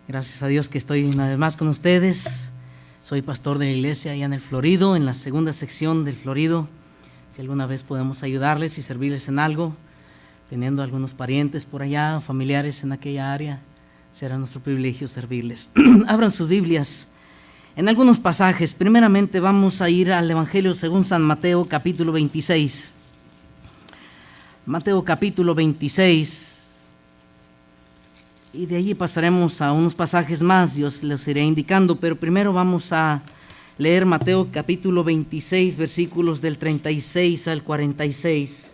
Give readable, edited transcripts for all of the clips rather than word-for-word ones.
Gracias a Dios que estoy una vez más con ustedes. Soy pastor de la iglesia allá en el Florido, en la segunda sección del Florido. Si alguna vez podemos ayudarles y servirles en algo, teniendo algunos parientes por allá, familiares en aquella área, será nuestro privilegio servirles. Abran sus Biblias en algunos pasajes. Primeramente vamos a ir al Evangelio según San Mateo, capítulo 26. Mateo capítulo 26. Y de allí pasaremos a unos pasajes más, yo los iré indicando, pero primero vamos a leer Mateo capítulo 26, versículos del 36 al 46.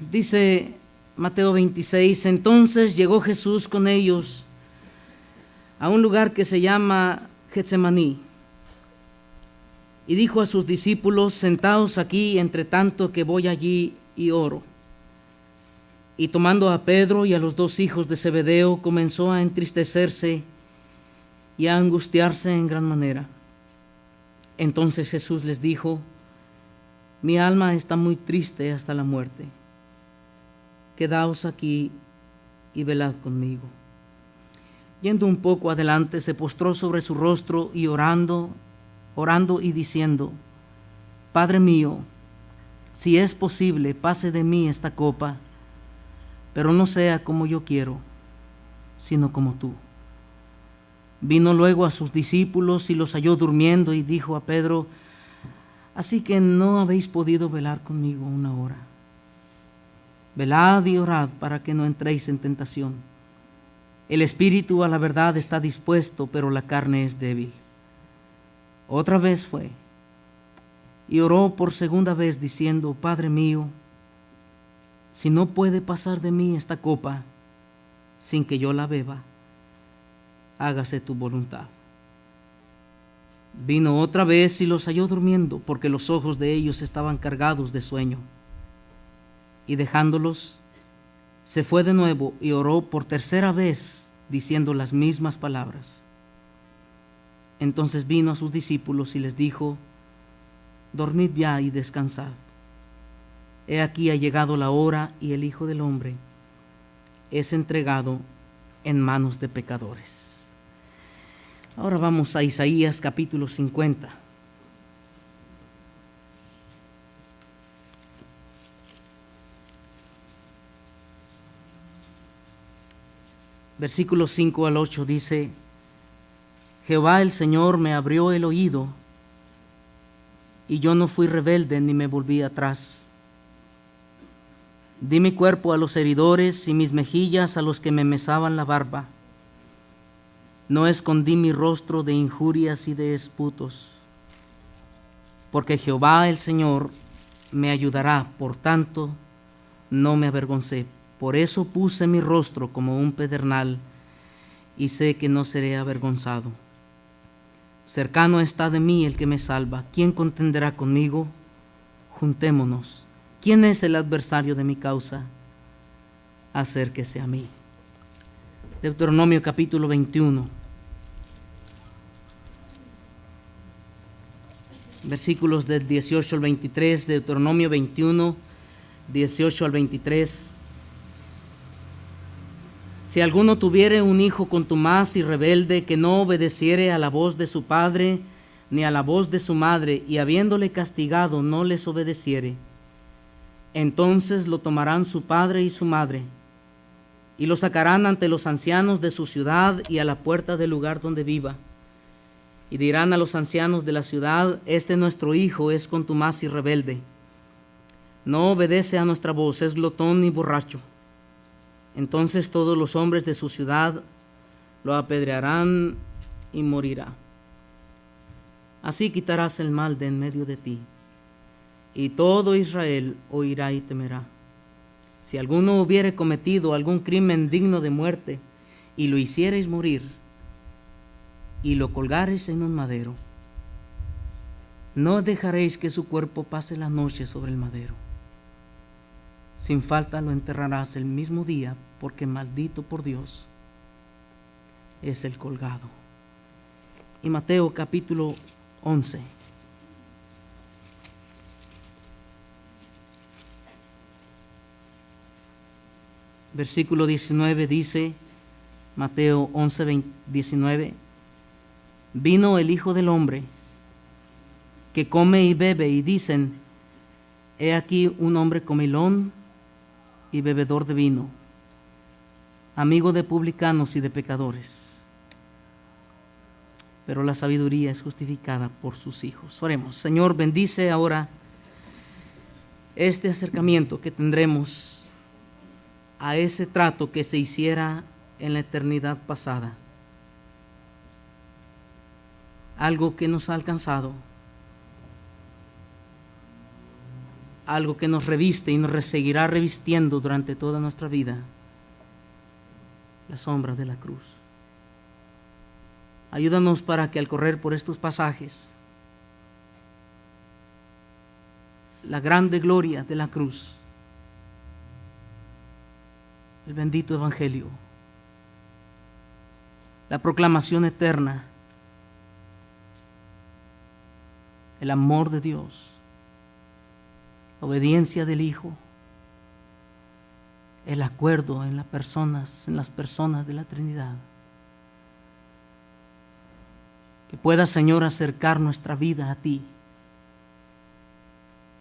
Dice Mateo 26, entonces llegó Jesús con ellos a un lugar que se llama Getsemaní. Y dijo a sus discípulos, sentaos aquí, entre tanto que voy allí y oro. Y tomando a Pedro y a los dos hijos de Zebedeo, comenzó a entristecerse y a angustiarse en gran manera. Entonces Jesús les dijo, mi alma está muy triste hasta la muerte. Quedaos aquí y velad conmigo. Yendo un poco adelante, se postró sobre su rostro y orando y diciendo, Padre mío, si es posible, pase de mí esta copa, pero no sea como yo quiero, sino como tú. Vino luego a sus discípulos y los halló durmiendo y dijo a Pedro, así que no habéis podido velar conmigo una hora. Velad y orad para que no entréis en tentación. El espíritu a la verdad está dispuesto, pero la carne es débil. Otra vez fue y oró por segunda vez diciendo, Padre mío, si no puede pasar de mí esta copa sin que yo la beba, hágase tu voluntad. Vino otra vez y los halló durmiendo, porque los ojos de ellos estaban cargados de sueño. Y dejándolos, se fue de nuevo y oró por tercera vez, diciendo las mismas palabras. Entonces vino a sus discípulos y les dijo, dormid ya y descansad. He aquí ha llegado la hora y el Hijo del Hombre es entregado en manos de pecadores. Ahora vamos a Isaías capítulo 50. Versículos 5 al 8 dice, Jehová el Señor me abrió el oído, y yo no fui rebelde ni me volví atrás. Di mi cuerpo a los heridores y mis mejillas a los que me mesaban la barba. No escondí mi rostro de injurias y de esputos, porque Jehová el Señor me ayudará, por tanto no me avergoncé. Por eso puse mi rostro como un pedernal, y sé que no seré avergonzado. Cercano está de mí el que me salva. ¿Quién contenderá conmigo? Juntémonos. ¿Quién es el adversario de mi causa? Acérquese a mí. Deuteronomio capítulo 21. Versículos del 18 al 23. Deuteronomio 21, 18 al 23. Si alguno tuviere un hijo contumaz y rebelde que no obedeciere a la voz de su padre ni a la voz de su madre, y habiéndole castigado no les obedeciere, entonces lo tomarán su padre y su madre, y lo sacarán ante los ancianos de su ciudad y a la puerta del lugar donde viva, y dirán a los ancianos de la ciudad, este nuestro hijo es contumaz y rebelde, no obedece a nuestra voz, es glotón y borracho. Entonces todos los hombres de su ciudad lo apedrearán y morirá. Así quitarás el mal de en medio de ti, y todo Israel oirá y temerá. Si alguno hubiere cometido algún crimen digno de muerte, y lo hiciereis morir, y lo colgareis en un madero, no dejaréis que su cuerpo pase la noche sobre el madero. Sin falta lo enterrarás el mismo día, porque maldito por Dios es el colgado. Y Mateo capítulo 11. Versículo 19 dice, Mateo 11:19, vino el Hijo del Hombre, que come y bebe, y dicen, he aquí un hombre comilón y bebedor de vino, amigo de publicanos y de pecadores. Pero la sabiduría es justificada por sus hijos. Oremos. Señor, bendice ahora este acercamiento que tendremos a ese trato que se hiciera en la eternidad pasada. Algo que nos ha alcanzado, algo que nos reviste y nos seguirá revistiendo durante toda nuestra vida, la sombra de la cruz. Ayúdanos para que al correr por estos pasajes, la grande gloria de la cruz, el bendito evangelio, la proclamación eterna, el amor de Dios, la obediencia del Hijo, el acuerdo en las personas de la Trinidad, que pueda, Señor, acercar nuestra vida a ti,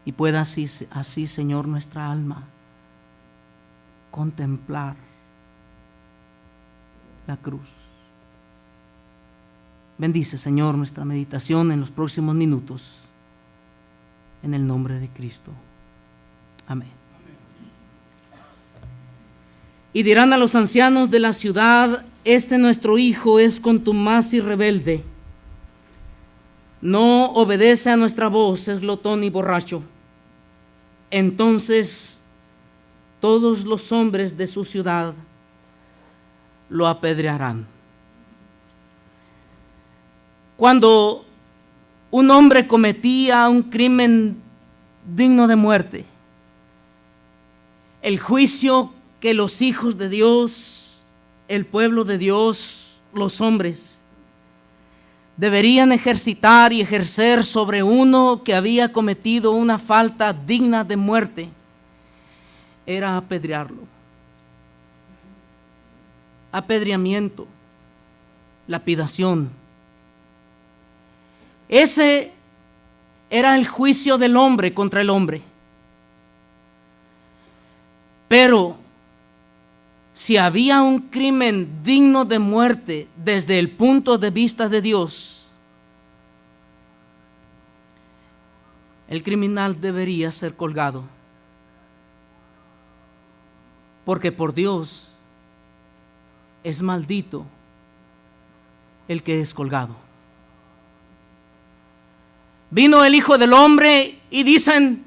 y pueda así, Señor, nuestra alma contemplar la cruz. Bendice, Señor, nuestra meditación en los próximos minutos, en el nombre de Cristo. Amén. Y dirán a los ancianos de la ciudad, este nuestro hijo es contumaz y rebelde, no obedece a nuestra voz, es glotón y borracho. Entonces todos los hombres de su ciudad lo apedrearán. Cuando un hombre cometía un crimen digno de muerte, el juicio que los hijos de Dios, el pueblo de Dios, los hombres, deberían ejercitar y ejercer sobre uno que había cometido una falta digna de muerte, era apedrearlo. Apedreamiento, lapidación. Ese era el juicio del hombre contra el hombre. Pero si había un crimen digno de muerte desde el punto de vista de Dios, el criminal debería ser colgado. Porque por Dios es maldito el que es colgado. Vino el Hijo del Hombre y dicen,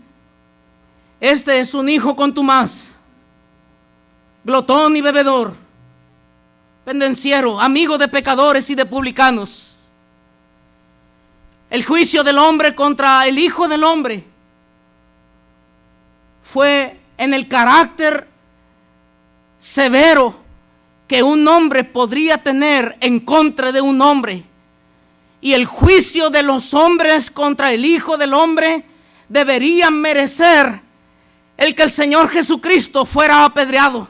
este es un hijo contumaz, glotón y bebedor, pendenciero, amigo de pecadores y de publicanos. El juicio del hombre contra el Hijo del Hombre fue en el carácter severo que un hombre podría tener en contra de un hombre. Y el juicio de los hombres contra el Hijo del Hombre debería merecer el que el Señor Jesucristo fuera apedreado.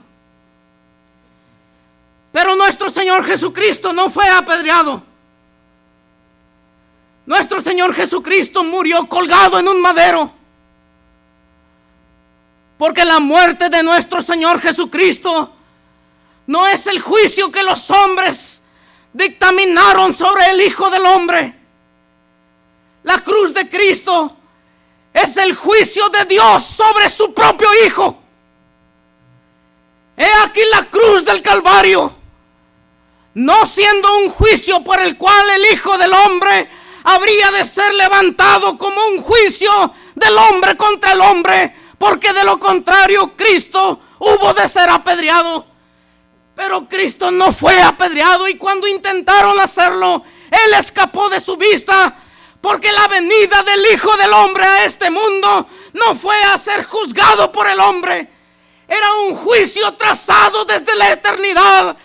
Pero nuestro Señor Jesucristo no fue apedreado. Nuestro Señor Jesucristo murió colgado en un madero. Porque la muerte de nuestro Señor Jesucristo no es el juicio que los hombres dictaminaron sobre el Hijo del Hombre. La cruz de Cristo es el juicio de Dios sobre su propio Hijo. He aquí la cruz del Calvario, no siendo un juicio por el cual el Hijo del Hombre habría de ser levantado como un juicio del hombre contra el hombre, porque de lo contrario Cristo hubo de ser apedreado. Pero Cristo no fue apedreado, y cuando intentaron hacerlo, Él escapó de su vista, porque la venida del Hijo del Hombre a este mundo no fue a ser juzgado por el hombre. Era un juicio trazado desde la eternidad.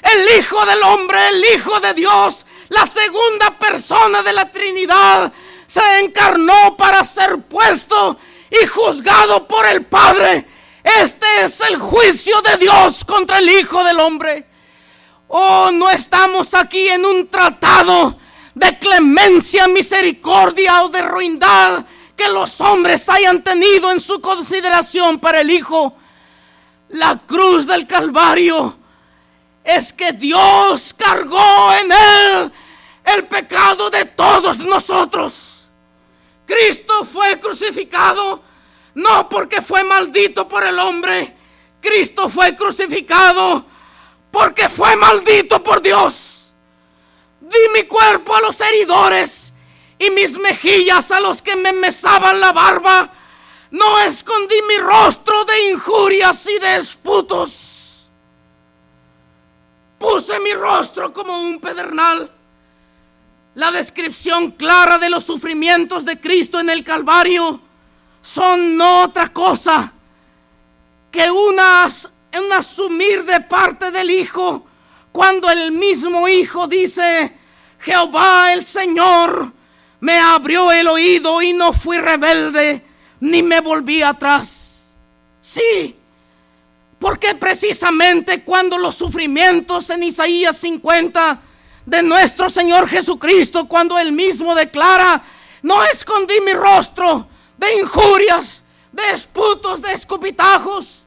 El Hijo del Hombre, el Hijo de Dios, la segunda persona de la Trinidad, se encarnó para ser puesto y juzgado por el Padre. Este es el juicio de Dios contra el Hijo del Hombre. Oh, no estamos aquí en un tratado de clemencia, misericordia o de ruindad que los hombres hayan tenido en su consideración para el Hijo. La cruz del Calvario es que Dios cargó en él el pecado de todos nosotros. Cristo fue crucificado no porque fue maldito por el hombre. Cristo fue crucificado porque fue maldito por Dios. Di mi cuerpo a los heridores y mis mejillas a los que me mesaban la barba. No escondí mi rostro de injurias y de esputos. Puse mi rostro como un pedernal. La descripción clara de los sufrimientos de Cristo en el Calvario son no otra cosa que un asumir de parte del Hijo, cuando el mismo Hijo dice: Jehová el Señor me abrió el oído y no fui rebelde ni me volví atrás. Sí, porque precisamente cuando los sufrimientos en Isaías 50 de nuestro Señor Jesucristo, cuando Él mismo declara: no escondí mi rostro de injurias, de esputos, de escupitajos.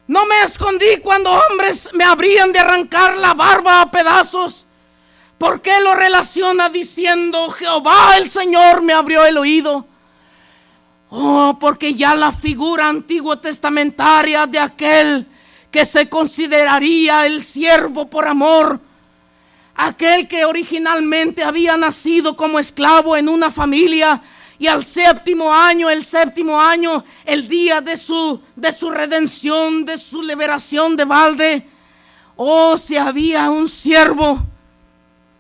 No me escondí cuando hombres me habrían de arrancar la barba a pedazos. ¿Por qué lo relaciona diciendo: Jehová el Señor me abrió el oído? Oh, porque ya la figura antiguo testamentaria de aquel que se consideraría el siervo por amor, aquel que originalmente había nacido como esclavo en una familia, y al séptimo año, el día de su redención, de su liberación de balde, oh, si había un siervo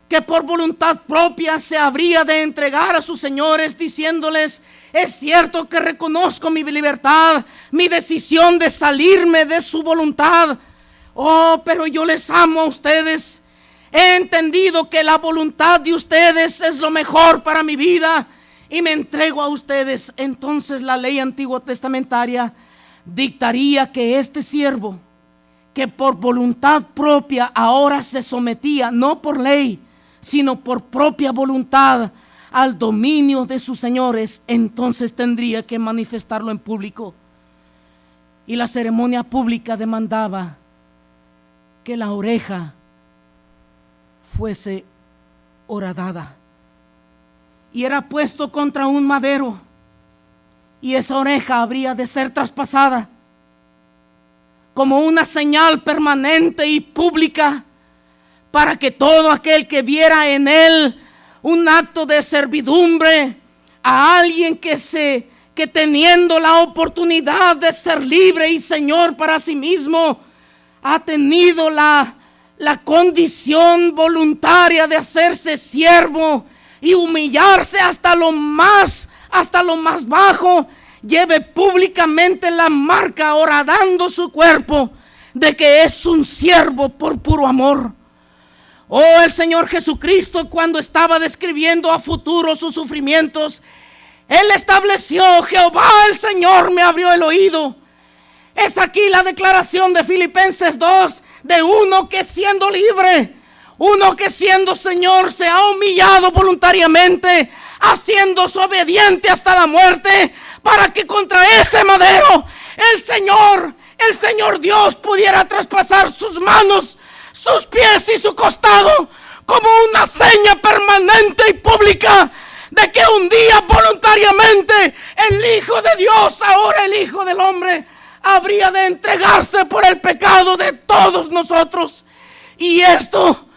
que por voluntad propia se habría de entregar a sus señores, diciéndoles: es cierto que reconozco mi libertad, mi decisión de salirme de su voluntad. Oh, pero yo les amo a ustedes. He entendido que la voluntad de ustedes es lo mejor para mi vida y me entrego a ustedes. Entonces la ley antiguo testamentaria dictaría que este siervo, que por voluntad propia ahora se sometía, no por ley, sino por propia voluntad, al dominio de sus señores, entonces tendría que manifestarlo en público. Y la ceremonia pública demandaba que la oreja fuese horadada y era puesto contra un madero, y esa oreja habría de ser traspasada como una señal permanente y pública, para que todo aquel que viera en él un acto de servidumbre a alguien que teniendo la oportunidad de ser libre y señor para sí mismo, ha tenido la condición voluntaria de hacerse siervo y humillarse hasta lo más bajo, lleve públicamente la marca, horadando su cuerpo, de que es un siervo por puro amor. Oh, el Señor Jesucristo, cuando estaba describiendo a futuro sus sufrimientos, Él estableció: Jehová el Señor me abrió el oído. Es aquí la declaración de Filipenses 2, de uno que siendo libre, uno que siendo Señor se ha humillado voluntariamente, haciéndose obediente hasta la muerte, para que contra ese madero el Señor Dios pudiera traspasar sus manos, sus pies y su costado, como una seña permanente y pública de que un día voluntariamente el Hijo de Dios, ahora el Hijo del Hombre, habría de entregarse por el pecado de todos nosotros. Y esto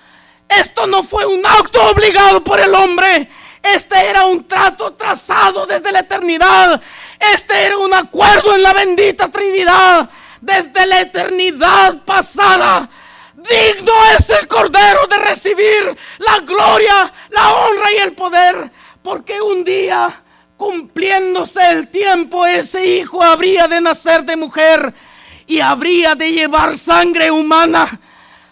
no fue un acto obligado por el hombre. Este era un trato trazado desde la eternidad. Este era un acuerdo en la bendita Trinidad desde la eternidad pasada. Digno es el Cordero de recibir la gloria, la honra y el poder, porque un día, cumpliéndose el tiempo, ese hijo habría de nacer de mujer y habría de llevar sangre humana,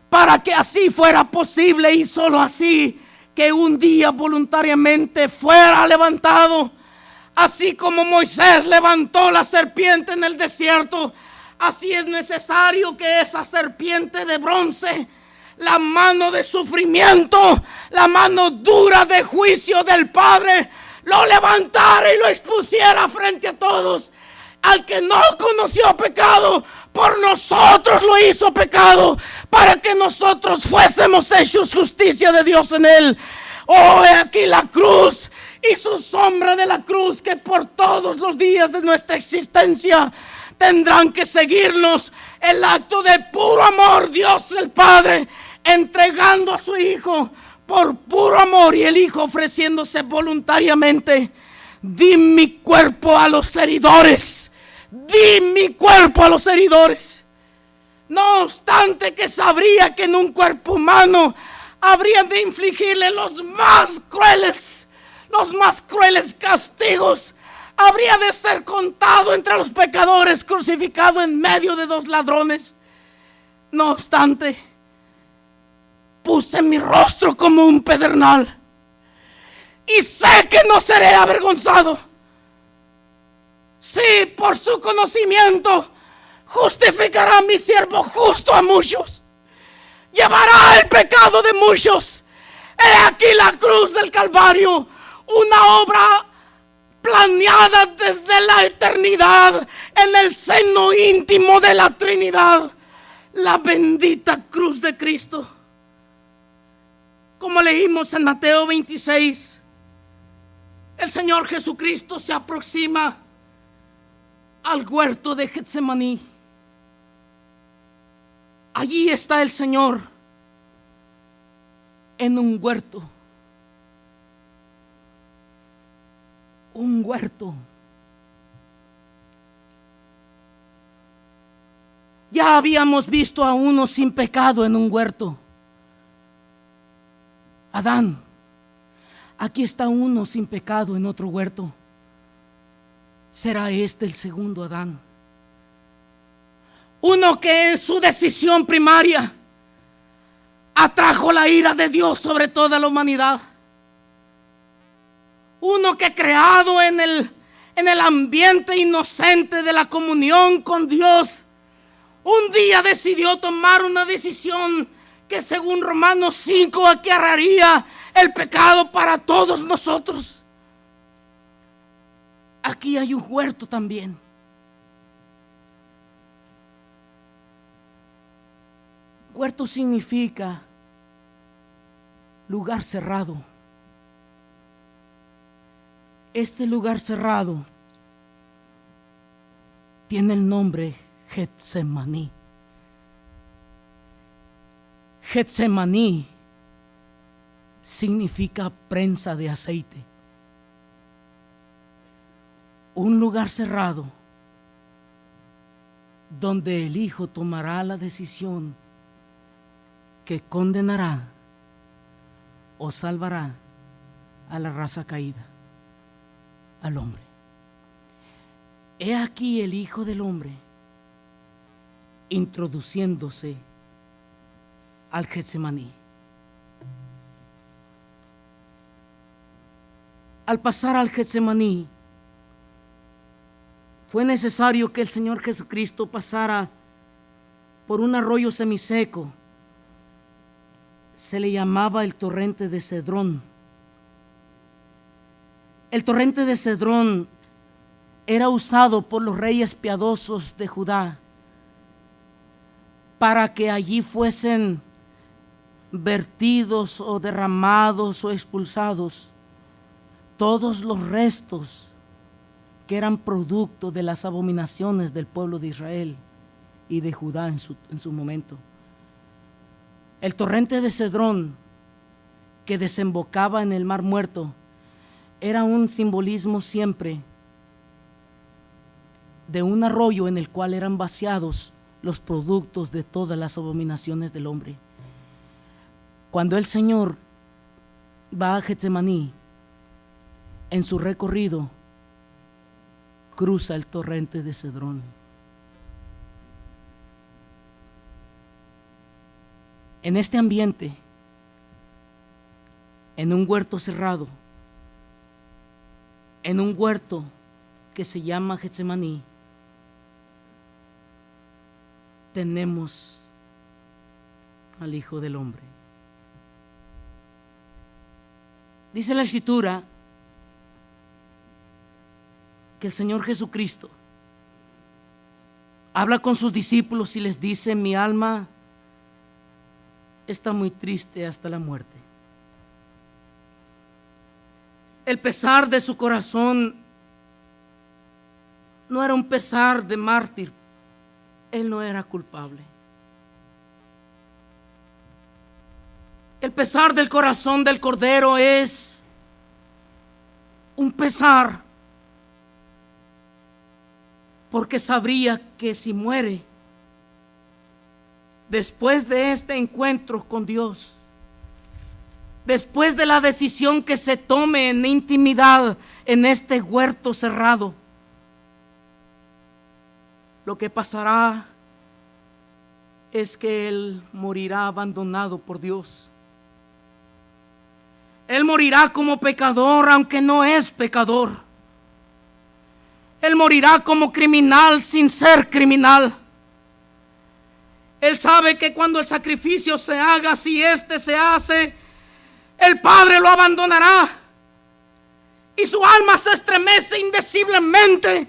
para que así fuera posible, y solo así, que un día voluntariamente fuera levantado, así como Moisés levantó la serpiente en el desierto. Así es necesario que esa serpiente de bronce, la mano de sufrimiento, la mano dura de juicio del Padre, lo levantara y lo expusiera frente a todos. Al que no conoció pecado, por nosotros lo hizo pecado, para que nosotros fuésemos hechos justicia de Dios en él. Oh, he aquí la cruz y su sombra de la cruz, que por todos los días de nuestra existencia tendrán que seguirnos. El acto de puro amor, Dios el Padre entregando a su Hijo por puro amor, y el Hijo ofreciéndose voluntariamente. Di mi cuerpo a los heridores, di mi cuerpo a los heridores. No obstante que sabría que en un cuerpo humano habrían de infligirle los más crueles castigos. Habría de ser contado entre los pecadores, crucificado en medio de dos ladrones. No obstante, puse mi rostro como un pedernal, y sé que no seré avergonzado. Sí, por su conocimiento justificará mi siervo justo a muchos, llevará el pecado de muchos. He aquí la cruz del Calvario, una obra planeada desde la eternidad en el seno íntimo de la Trinidad, la bendita cruz de Cristo. Como leímos en Mateo 26, el Señor Jesucristo se aproxima al huerto de Getsemaní. Allí está el Señor en un huerto. Un huerto. Ya habíamos visto a uno sin pecado en un huerto, Adán. Aquí está uno sin pecado en otro huerto. ¿Será este el segundo Adán? Uno que en su decisión primaria atrajo la ira de Dios sobre toda la humanidad. Uno que, creado en el ambiente inocente de la comunión con Dios, un día decidió tomar una decisión que, según Romanos 5, acarrearía el pecado para todos nosotros. Aquí hay un huerto también. Huerto significa lugar cerrado. Este lugar cerrado tiene el nombre Getsemaní. Getsemaní significa prensa de aceite. Un lugar cerrado donde el Hijo tomará la decisión que condenará o salvará a la raza caída, al hombre. He aquí el Hijo del Hombre introduciéndose al Getsemaní. Al pasar al Getsemaní, fue necesario que el Señor Jesucristo pasara por un arroyo semiseco. Se le llamaba el torrente de Cedrón. El torrente de Cedrón era usado por los reyes piadosos de Judá para que allí fuesen vertidos o derramados o expulsados todos los restos que eran producto de las abominaciones del pueblo de Israel y de Judá en su momento. El torrente de Cedrón, que desembocaba en el Mar Muerto, era un simbolismo siempre de un arroyo en el cual eran vaciados los productos de todas las abominaciones del hombre. Cuando el Señor va a Getsemaní, en su recorrido cruza el torrente de Cedrón. En este ambiente, en un huerto cerrado, en un huerto que se llama Getsemaní, tenemos al Hijo del Hombre. Dice la Escritura que el Señor Jesucristo habla con sus discípulos y les dice: mi alma está muy triste hasta la muerte. El pesar de su corazón no era un pesar de mártir. Él no era culpable. El pesar del corazón del Cordero es un pesar porque sabría que si muere después de este encuentro con Dios, después de la decisión que se tome en intimidad en este huerto cerrado, lo que pasará es que él morirá abandonado por Dios. Él morirá como pecador, aunque no es pecador. Él morirá como criminal sin ser criminal. Él sabe que cuando el sacrificio se haga, si éste se hace, el Padre lo abandonará. Y su alma se estremece indeciblemente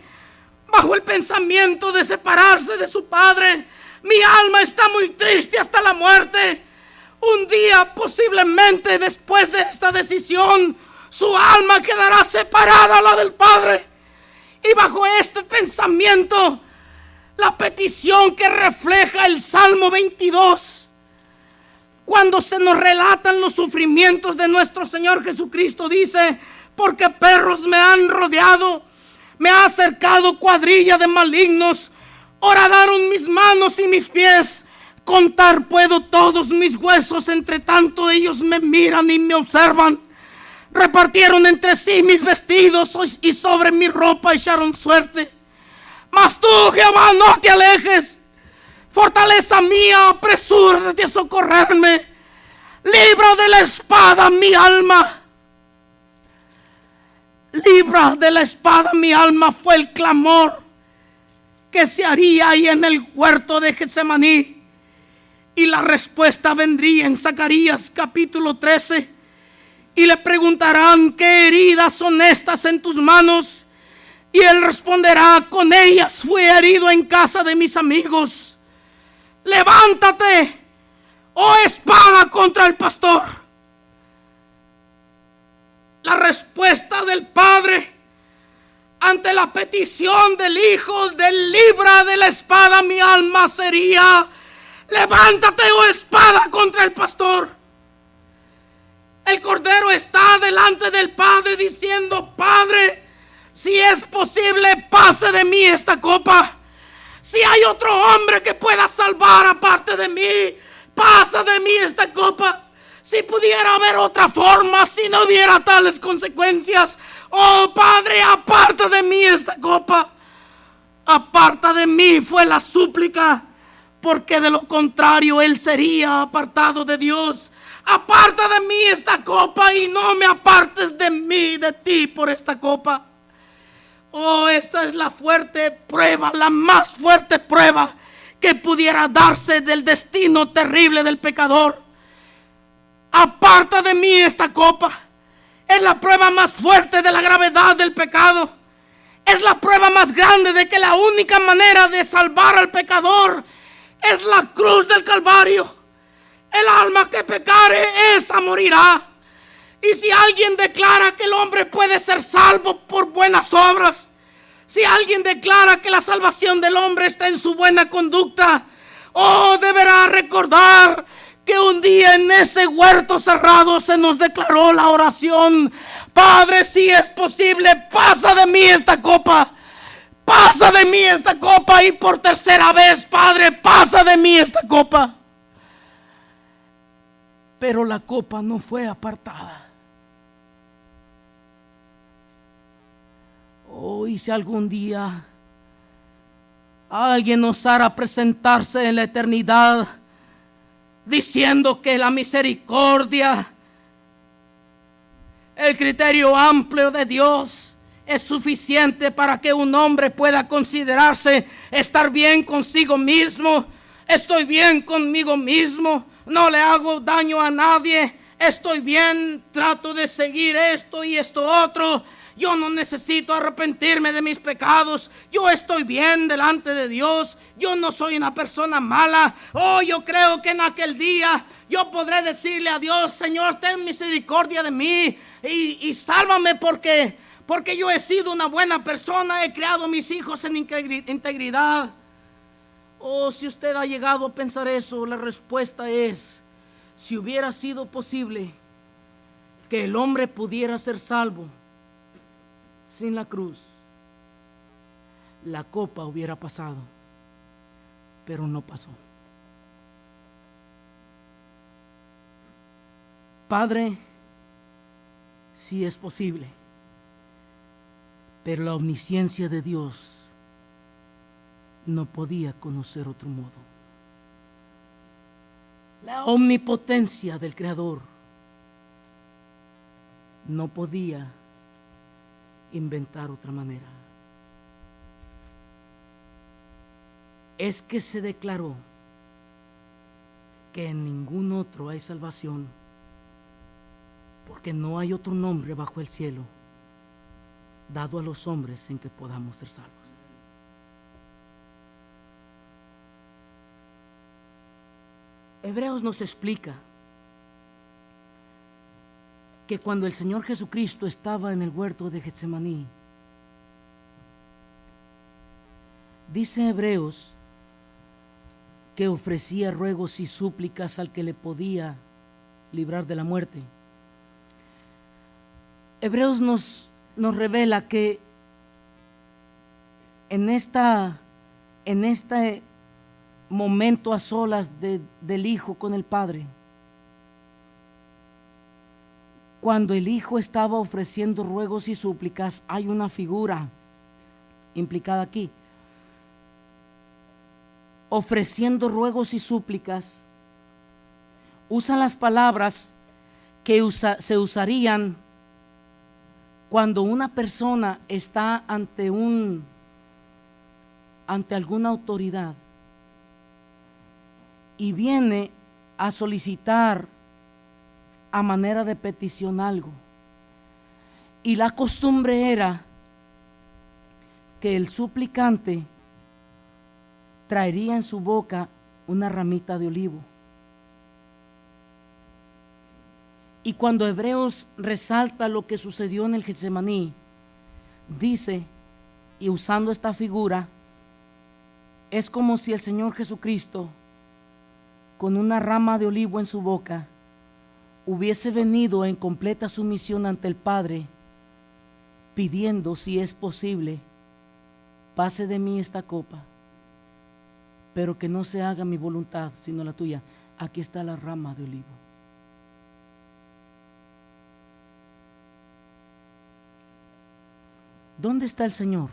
bajo el pensamiento de separarse de su Padre. Mi alma está muy triste hasta la muerte. Un día, posiblemente después de esta decisión, su alma quedará separada a la del Padre. Y bajo este pensamiento, la petición que refleja el Salmo 22, cuando se nos relatan los sufrimientos de nuestro Señor Jesucristo, dice: porque perros me han rodeado, me ha acercado cuadrilla de malignos, horadaron mis manos y mis pies. Contar puedo todos mis huesos, entre tanto ellos me miran y me observan. Repartieron entre sí mis vestidos y sobre mi ropa echaron suerte. Mas tú, Jehová, no te alejes. Fortaleza mía, apresúrate a socorrerme. Libra de la espada mi alma. Libra de la espada mi alma, fue el clamor que se haría ahí en el huerto de Getsemaní. Y la respuesta vendría en Zacarías capítulo 13. Y le preguntarán: ¿qué heridas son estas en tus manos? Y él responderá: con ellas fui herido en casa de mis amigos. Levántate, oh espada contra el pastor. La respuesta del Padre ante la petición del Hijo del libra de la espada mi alma sería: levántate, oh espada contra el pastor. El Cordero está delante del Padre diciendo: Padre, si es posible, pase de mí esta copa. Si hay otro hombre que pueda salvar aparte de mí, pasa de mí esta copa. Si pudiera haber otra forma, si no hubiera tales consecuencias, oh Padre, aparta de mí esta copa. Aparta de mí fue la súplica, porque de lo contrario él sería apartado de Dios. Aparta de mí esta copa y no me apartes de mí, de ti, por esta copa. Oh, esta es la fuerte prueba, la más fuerte prueba que pudiera darse del destino terrible del pecador. Aparta de mí esta copa. Es la prueba más fuerte de la gravedad del pecado. Es la prueba más grande de que la única manera de salvar al pecador es la cruz del Calvario. El alma que pecare, esa morirá. Y si alguien declara que el hombre puede ser salvo por buenas obras, si alguien declara que la salvación del hombre está en su buena conducta, oh, deberá recordar que un día en ese huerto cerrado se nos declaró la oración: Padre, si es posible, pasa de mí esta copa. Pasa de mí esta copa. Y por tercera vez: Padre, pasa de mí esta copa. Pero la copa no fue apartada. Oh, y si algún día alguien osara presentarse en la eternidad diciendo que la misericordia, el criterio amplio de Dios es suficiente para que un hombre pueda considerarse estar bien consigo mismo, estoy bien conmigo mismo, no le hago daño a nadie, estoy bien, trato de seguir esto y esto otro. Yo no necesito arrepentirme de mis pecados. Yo estoy bien delante de Dios. Yo no soy una persona mala. Oh, yo creo que en aquel día yo podré decirle a Dios: Señor, ten misericordia de mí y sálvame porque yo he sido una buena persona. He criado a mis hijos en integridad. Oh, si usted ha llegado a pensar eso, la respuesta es: si hubiera sido posible que el hombre pudiera ser salvo sin la cruz, la copa hubiera pasado, pero no pasó. Padre, sí es posible, pero la omnisciencia de Dios no podía conocer otro modo. La omnipotencia del Creador no podía inventar otra manera. Es que se declaró que en ningún otro hay salvación, porque no hay otro nombre bajo el cielo dado a los hombres en que podamos ser salvos. Hebreos nos explica que cuando el Señor Jesucristo estaba en el huerto de Getsemaní, dice Hebreos que ofrecía ruegos y súplicas al que le podía librar de la muerte. Hebreos nos revela que en este momento a solas del Hijo con el Padre, cuando el Hijo estaba ofreciendo ruegos y súplicas, hay una figura implicada aquí. Ofreciendo ruegos y súplicas, usan las palabras que se usarían cuando una persona está ante alguna autoridad y viene a solicitar a manera de petición algo. Y la costumbre era que el suplicante traería en su boca una ramita de olivo. Y cuando Hebreos resalta lo que sucedió en el Getsemaní, dice, y usando esta figura, es como si el Señor Jesucristo, con una rama de olivo en su boca, hubiese venido en completa sumisión ante el Padre, pidiendo, si es posible, pase de mí esta copa, pero que no se haga mi voluntad, sino la tuya. Aquí está la rama de olivo. ¿Dónde está el Señor?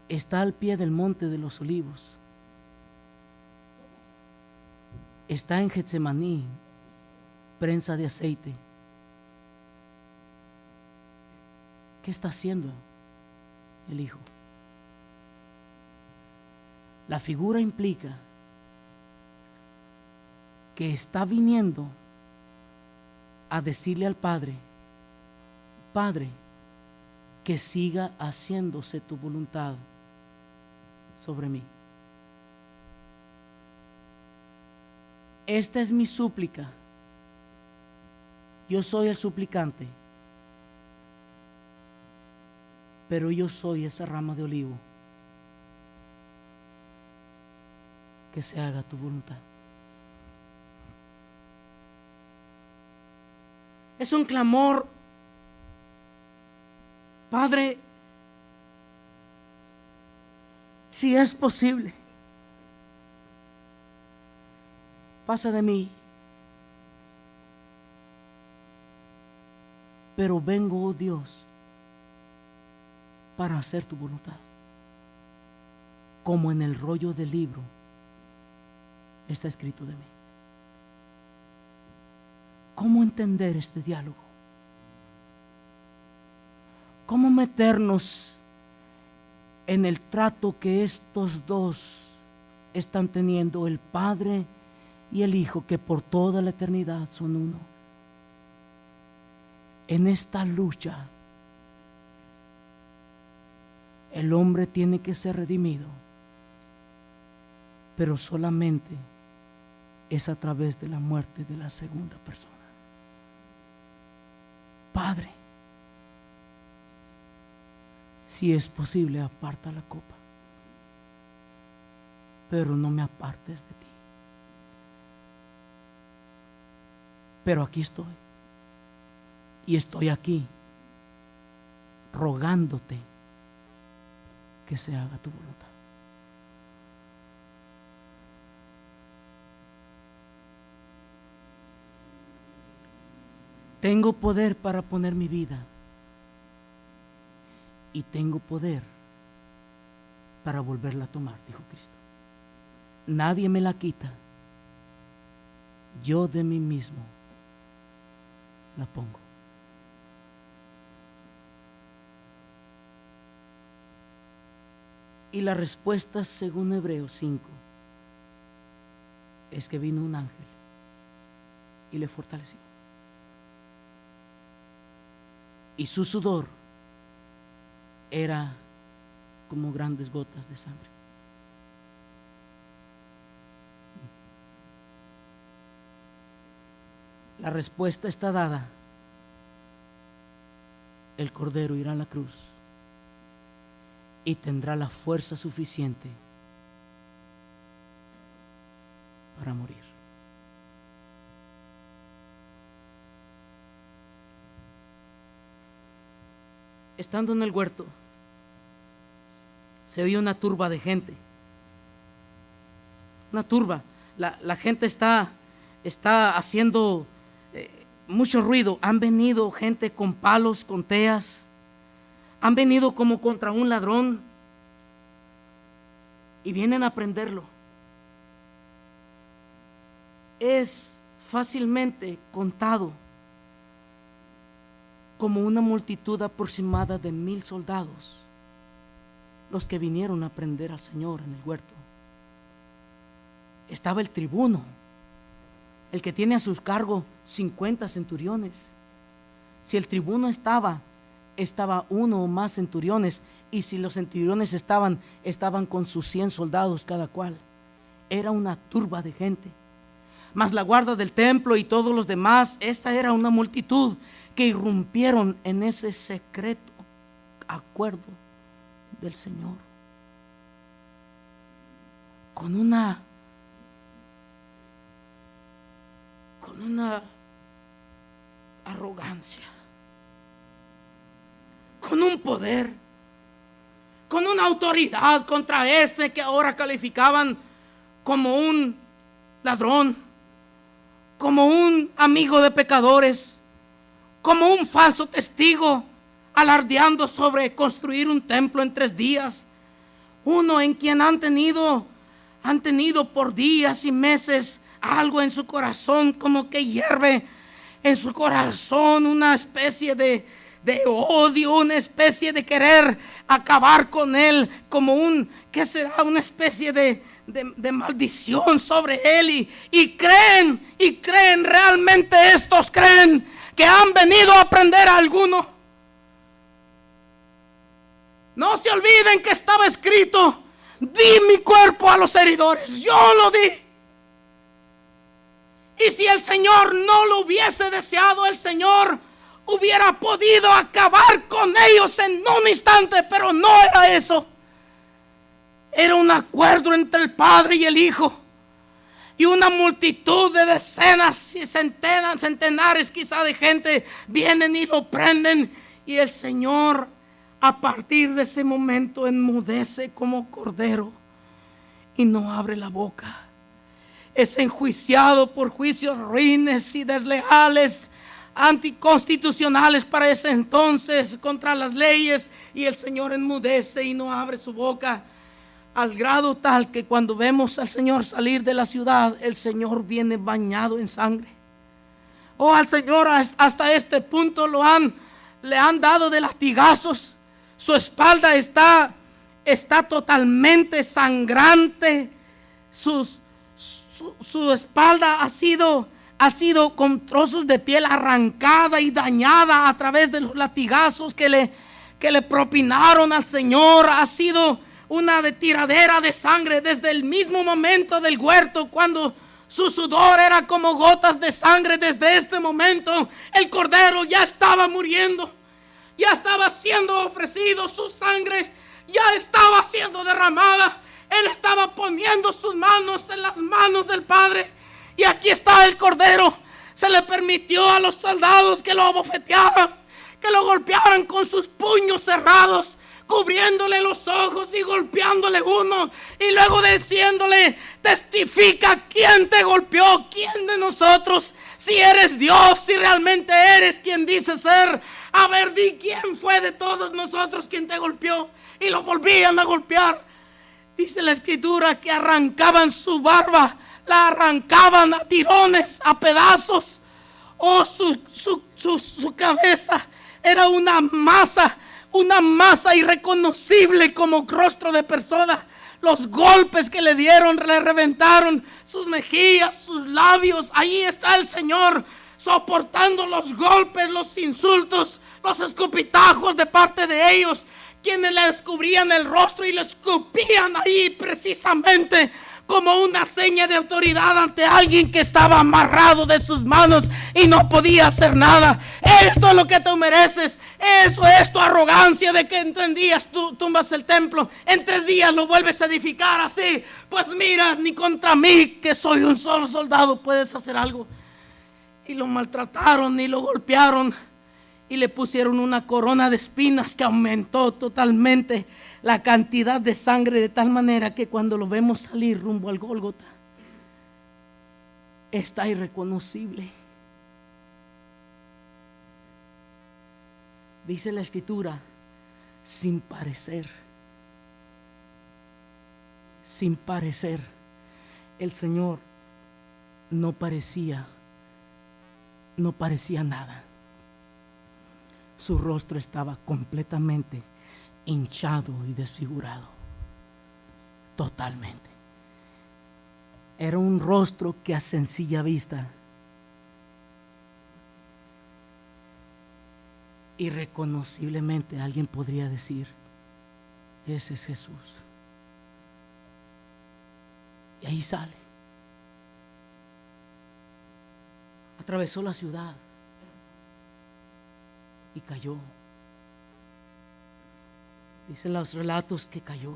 Está al pie del monte de los olivos. Está en Getsemaní, prensa de aceite. ¿Qué está haciendo el Hijo? La figura implica que está viniendo a decirle al Padre: Padre, que siga haciéndose tu voluntad sobre mí. Esta es mi súplica. Yo soy el suplicante, pero yo soy esa rama de olivo. Que se haga tu voluntad. Es un clamor: Padre, si es posible, pasa de mí, pero vengo, oh Dios, para hacer tu voluntad, como en el rollo del libro está escrito de mí. ¿Cómo entender este diálogo? ¿Cómo meternos en el trato que estos dos están teniendo el Padre y el Hijo, que por toda la eternidad son uno. En esta lucha, el hombre tiene que ser redimido, pero solamente es a través de la muerte de la segunda persona. Padre, si es posible, aparta la copa, pero no me apartes de ti. Pero aquí estoy, y estoy aquí rogándote que se haga tu voluntad. Tengo poder para poner mi vida y tengo poder para volverla a tomar, dijo Cristo. Nadie me la quita, yo de mí mismo la pongo. Y la respuesta, según Hebreos 5, es que vino un ángel y le fortaleció. Y su sudor era como grandes gotas de sangre. La respuesta está dada. El Cordero irá a la cruz y tendrá la fuerza suficiente para morir. Estando en el huerto, se oía una turba de gente. Una turba. La gente está haciendo mucho ruido. Han venido gente con palos, con teas. Han venido como contra un ladrón. Y vienen a prenderlo. Es fácilmente contado como una multitud aproximada de 1,000 soldados los que vinieron a prender al Señor en el huerto. Estaba el tribuno, el que tiene a su cargo 50 centuriones. Si el tribuno estaba 1 o más centuriones, y si los centuriones estaban con sus 100 soldados cada cual. Era una turba de gente. Mas la guarda del templo y todos los demás, esta era una multitud que irrumpieron en ese secreto acuerdo del Señor con una arrogancia, con un poder, con una autoridad contra este que ahora calificaban como un ladrón, como un amigo de pecadores, como un falso testigo, alardeando sobre construir un templo en 3 días. Uno en quien han tenido por días y meses algo en su corazón, como que hierve en su corazón una especie de odio, una especie de querer acabar con él, como ¿qué será? Una especie de maldición sobre él, y creen, realmente estos creen que han venido a prender a alguno. No se olviden que estaba escrito: di mi cuerpo a los heridores. Yo lo di. Y si el Señor no lo hubiese deseado, el Señor hubiera podido acabar con ellos en un instante, pero no era eso. Era un acuerdo entre el Padre y el Hijo. Y una multitud de decenas y centenares quizá de gente vienen y lo prenden. Y el Señor, a partir de ese momento, enmudece como cordero y no abre la boca. Es enjuiciado por juicios ruines y desleales, anticonstitucionales para ese entonces, contra las leyes, y el Señor enmudece y no abre su boca, al grado tal que cuando vemos al Señor salir de la ciudad, el Señor viene bañado en sangre. Al Señor hasta este punto le han dado de latigazos. Su espalda está totalmente sangrante su espalda ha sido con trozos de piel arrancada y dañada a través de los latigazos que le propinaron al Señor. Ha sido una tiradera de sangre desde el mismo momento del huerto, cuando su sudor era como gotas de sangre. Desde este momento el cordero ya estaba muriendo, ya estaba siendo ofrecido, su sangre ya estaba siendo derramada. Él estaba poniendo sus manos en las manos del Padre, y aquí está el cordero. Se le permitió a los soldados que lo abofetearan, que lo golpearan con sus puños cerrados, cubriéndole los ojos y golpeándole uno, y luego diciéndole: testifica quién te golpeó, quién de nosotros, si eres Dios, si realmente eres quien dices ser. A ver, di quién fue de todos nosotros quien te golpeó. Y lo volvían a golpear. Dice la Escritura que arrancaban su barba, la arrancaban a tirones, a pedazos. Oh, su cabeza era una masa irreconocible como rostro de persona. Los golpes que le dieron le reventaron sus mejillas, sus labios. Ahí está el Señor soportando los golpes, los insultos, los escupitajos de parte de ellos, quienes le descubrían el rostro y le escupían ahí precisamente como una seña de autoridad ante alguien que estaba amarrado de sus manos y no podía hacer nada. Esto es lo que tú mereces. Eso es tu arrogancia de que en 3 días tú tumbas el templo, en 3 días lo vuelves a edificar así. Pues mira, ni contra mí, que soy un solo soldado, puedes hacer algo. Y lo maltrataron y lo golpearon y le pusieron una corona de espinas que aumentó totalmente la cantidad de sangre, de tal manera que cuando lo vemos salir rumbo al Gólgota, está irreconocible. Dice la Escritura, sin parecer. El Señor no parecía nada. Su rostro estaba completamente hinchado y desfigurado, totalmente. Era un rostro que a sencilla vista, irreconociblemente, alguien podría decir: ese es Jesús. Y ahí sale. Atravesó la ciudad y cayó. Dicen los relatos que cayó.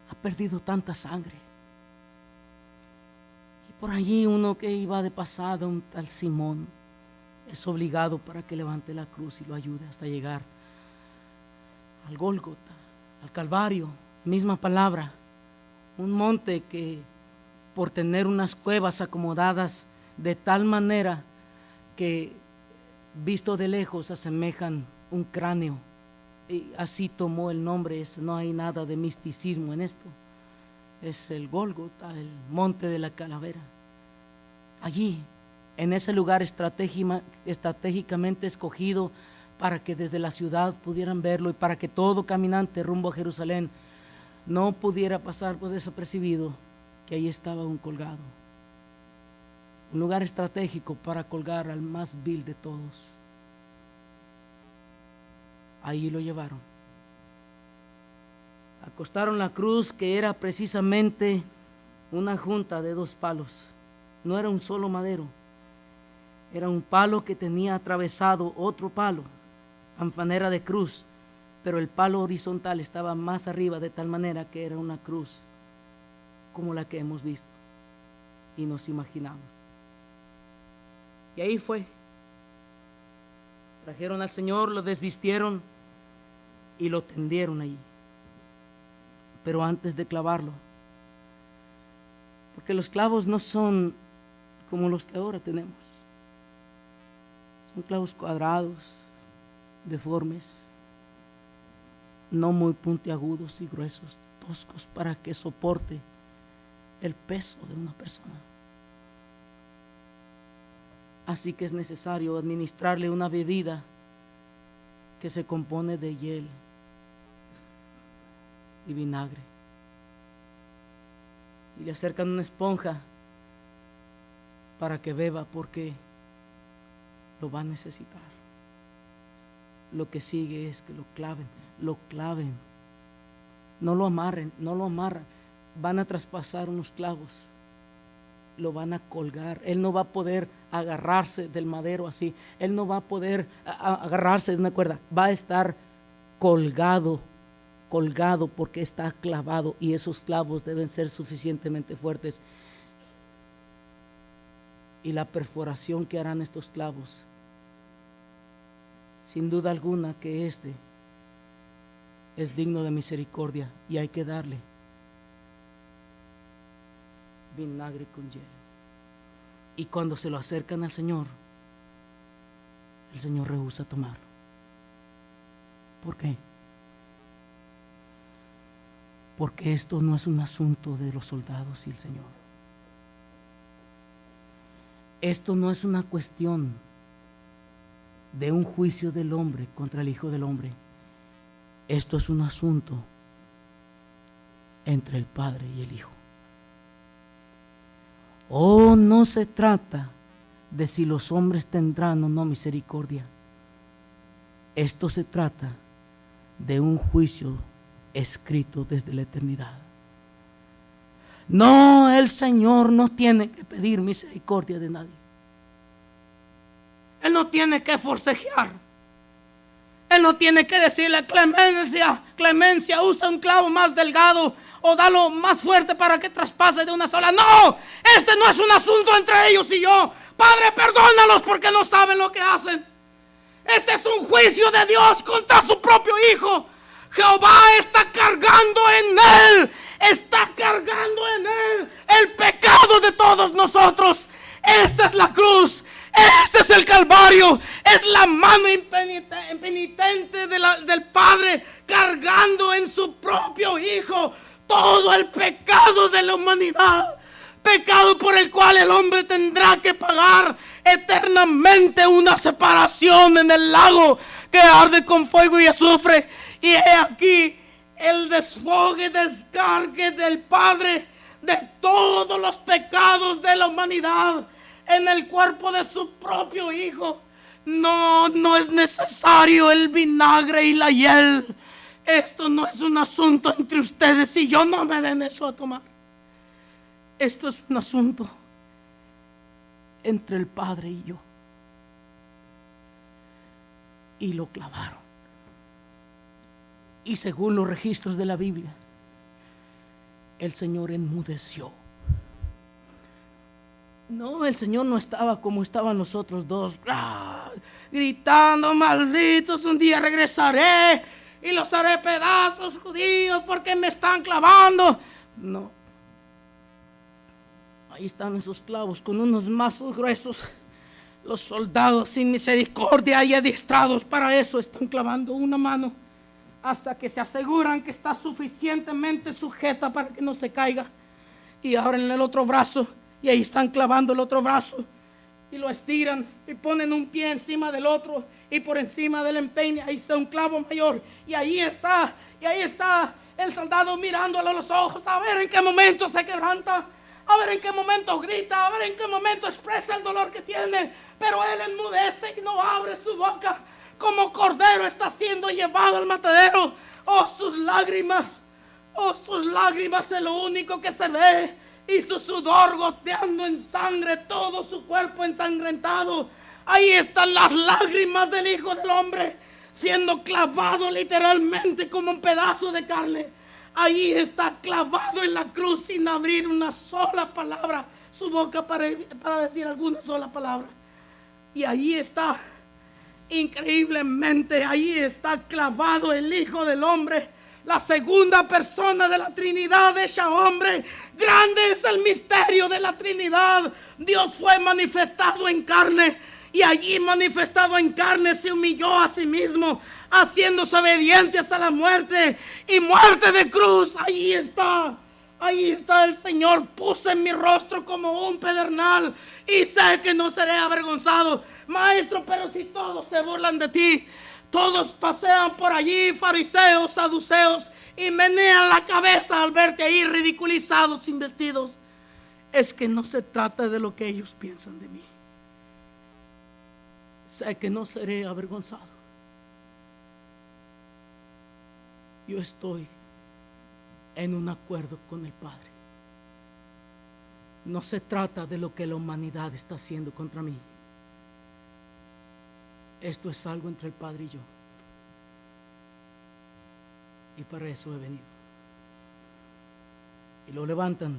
Ha perdido tanta sangre. Y por allí uno que iba de pasada, un tal Simón, es obligado para que levante la cruz y lo ayude hasta llegar al Gólgota, al Calvario. Misma palabra. Un monte que, por tener unas cuevas acomodadas de tal manera que visto de lejos asemejan un cráneo, y así tomó el nombre. No hay nada de misticismo en esto. Es el Gólgota, el monte de la calavera. Allí, en ese lugar estratégicamente escogido para que desde la ciudad pudieran verlo y para que todo caminante rumbo a Jerusalén no pudiera pasar por desapercibido que ahí estaba un colgado. Un lugar estratégico para colgar al más vil de todos. Ahí lo llevaron. Acostaron la cruz, que era precisamente una junta de 2 palos. No era un solo madero. Era un palo que tenía atravesado otro palo, a manera de cruz, pero el palo horizontal estaba más arriba, de tal manera que era una cruz como la que hemos visto y nos imaginamos. Y ahí fue. Trajeron al Señor, lo desvistieron y lo tendieron allí. Pero antes de clavarlo, porque los clavos no son como los que ahora tenemos. Son clavos cuadrados, deformes, no muy puntiagudos y gruesos, toscos, para que soporte el peso de una persona. Así que es necesario administrarle una bebida que se compone de hiel y vinagre. y le acercan una esponja para que beba, porque lo va a necesitar. Lo que sigue es que lo claven, no lo amarren, van a traspasar unos clavos, lo van a colgar. Él no va a poder agarrarse del madero así, él no va a poder agarrarse de una cuerda, va a estar colgado porque está clavado, y esos clavos deben ser suficientemente fuertes. Y la perforación que harán estos clavos, sin duda alguna que este es digno de misericordia, y hay que darle vinagre con hiel. Y cuando se lo acercan al Señor, el Señor rehúsa tomarlo. ¿Por qué? Porque esto no es un asunto de los soldados y el Señor. Esto no es una cuestión de un juicio del hombre contra el Hijo del Hombre. Esto es un asunto entre el Padre y el Hijo. Oh, no se trata de si los hombres tendrán o no misericordia. Esto se trata de un juicio escrito desde la eternidad. No, el Señor no tiene que pedir misericordia de nadie. Él no tiene que forcejear. Él no tiene que decirle: clemencia, usa un clavo más delgado o dalo más fuerte para que traspase de una sola. No, este no es un asunto entre ellos y yo. Padre, perdónalos porque no saben lo que hacen. Este es un juicio de Dios contra su propio Hijo. Jehová está cargando en él, el pecado de todos nosotros. Esta es la cruz, este es el Calvario, es la mano impenitente del Padre cargando en su propio Hijo todo el pecado de la humanidad, pecado por el cual el hombre tendrá que pagar eternamente una separación en el lago que arde con fuego y azufre. Y he aquí el descargue del Padre de todos los pecados de la humanidad en el cuerpo de su propio Hijo. No es necesario el vinagre y la hiel. Esto no es un asunto entre ustedes y yo. No me den eso a tomar. Esto es un asunto entre el Padre y yo. Y lo clavaron. Y según los registros de la Biblia, el Señor enmudeció. No, el Señor no estaba como estaban los otros dos, gritando: malditos, un día regresaré y los haré pedazos, judíos, porque me están clavando. No. Ahí están esos clavos con unos mazos gruesos. Los soldados sin misericordia y adiestrados para eso están clavando una mano hasta que se aseguran que está suficientemente sujeta para que no se caiga, y abren el otro brazo y ahí están clavando el otro brazo y lo estiran y ponen un pie encima del otro, y por encima del empeine ahí está un clavo mayor, y ahí está el soldado mirándolo a los ojos a ver en qué momento se quebranta, a ver en qué momento grita, a ver en qué momento expresa el dolor que tiene, pero él enmudece y no abre su boca. Como cordero está siendo llevado al matadero. Oh, sus lágrimas es lo único que se ve, y su sudor goteando en sangre, todo su cuerpo ensangrentado. Ahí están las lágrimas del Hijo del Hombre, siendo clavado literalmente como un pedazo de carne. Ahí está clavado en la cruz sin abrir una sola palabra, su boca para decir alguna sola palabra. Y ahí está, increíblemente, ahí está clavado el Hijo del Hombre, la segunda persona de la Trinidad hecha hombre. Grande es el misterio de la Trinidad. Dios fue manifestado en carne, y allí manifestado en carne se humilló a sí mismo, haciéndose obediente hasta la muerte, y muerte de cruz. Ahí está el Señor. Puse mi rostro como un pedernal y sé que no seré avergonzado. Maestro, pero si todos se burlan de ti, Todos pasean por allí, fariseos, saduceos, y menean la cabeza al verte ahí ridiculizados, sin vestidos. Es que no se trata de lo que ellos piensan de mí. Sé que no seré avergonzado. Yo estoy en un acuerdo con el Padre. No se trata de lo que la humanidad está haciendo contra mí. Esto es algo entre el Padre y yo. Y para eso he venido. Y lo levantan.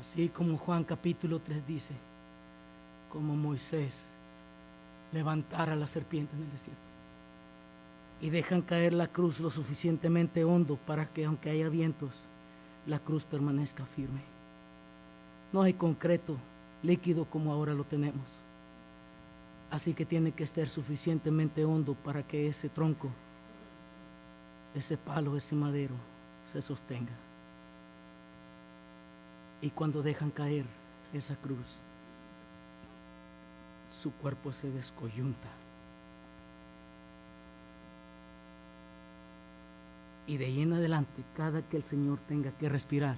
Así como Juan capítulo 3 dice, como Moisés levantara la serpiente en el desierto. Y dejan caer la cruz lo suficientemente hondo para que, aunque haya vientos, la cruz permanezca firme. No hay concreto líquido como ahora lo tenemos. Así que tiene que estar suficientemente hondo para que ese tronco, ese palo, ese madero se sostenga. Y cuando dejan caer esa cruz, su cuerpo se descoyunta. Y de ahí en adelante, cada que el Señor tenga que respirar,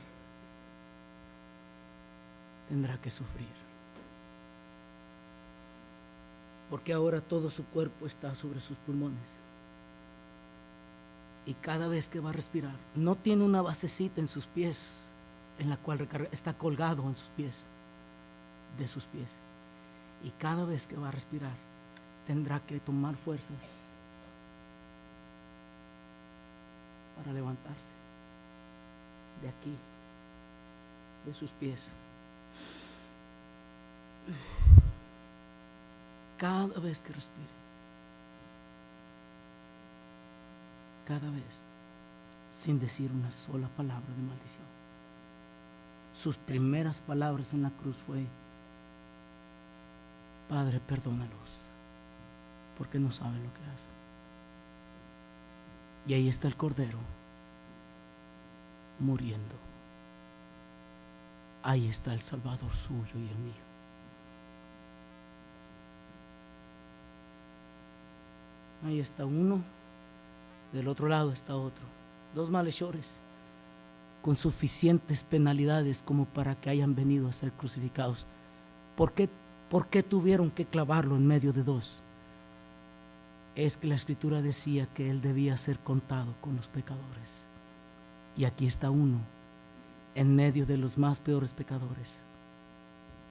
tendrá que sufrir. Porque ahora todo su cuerpo está sobre sus pulmones. Y cada vez que va a respirar, no tiene una basecita en sus pies, en la cual está colgado en sus pies, de sus pies. Y cada vez que va a respirar, tendrá que tomar fuerzas para levantarse de aquí, de sus pies. Cada vez que respire, cada vez, sin decir una sola palabra de maldición. Sus primeras palabras en la cruz fue: Padre, perdónalos, porque no saben lo que hacen. Y ahí está el Cordero muriendo. Ahí está el Salvador suyo y el mío. Ahí está uno, del otro lado está otro. Dos malhechores con suficientes penalidades como para que hayan venido a ser crucificados. ¿Por qué tuvieron que clavarlo en medio de dos? Es que la Escritura decía que él debía ser contado con los pecadores. Y aquí está uno, en medio de los más peores pecadores,